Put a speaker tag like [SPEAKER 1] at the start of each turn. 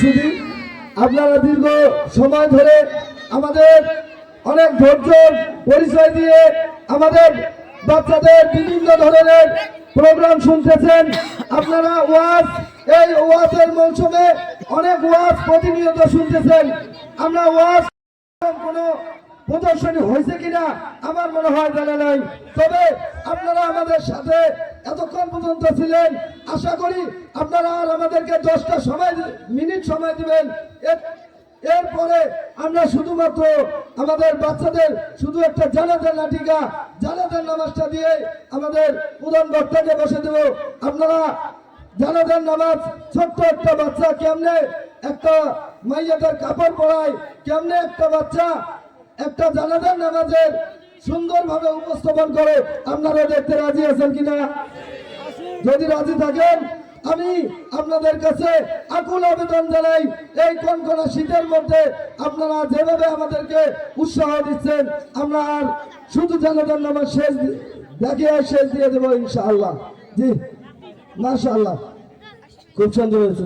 [SPEAKER 1] শুধু আপনারা দীর্ঘ সময় ধরে আমাদের অনেক ধৈর্য পরিচয় দিয়ে আমাদের বাচ্চাদের বিভিন্ন ধরনের প্রোগ্রাম শুনতেছেন আপনারা। এই ওয়াজের মৌসুমে অনেক ওয়াজ প্রতিনিয়ত শুনতেছেন। আমরা ওয়াজ কোনো প্রদর্শনী হয়েছে কিনা আমার মনে হয় জানা নাই, তবে আপনারা আমাদের সাথে এতক্ষণ পর্যন্ত ছিলেন। আশা করি আপনারা আর আমাদেরকে 10টা মিনিট সময় দিবেন। এরপরে আমরা শুধুমাত্র আমাদের বাচ্চাদের শুধু একটা জানাজার নাটিকা, জানাজার নামাজটা দিয়ে আমাদের প্রধান বক্তাকে বসে দেব। আপনারা জানাজার নামাজ, ছোট্ট একটা বাচ্চা কেমনে একটা মাইয়াদের কাপড় পরায়, কেমনে একটা বাচ্চা একটা জানাজার নামাজের সুন্দরভাবে উপস্থাপন করে, আপনারা দেখতে রাজি আছেন কিনা? যদি রাজি থাকেন আমি আপনাদের কাছে আকুল আবেদন জানাই, এই কনকনা শীতের মধ্যে আপনারা যেভাবে আমাদেরকে উৎসাহ দিচ্ছেন, আমরা আর শুধু জানাজার নামাজ শেষ দিয়ে দেবো ইনশাআল্লাহ। জি মাশাআল্লাহ, খুব সুন্দর হয়েছে।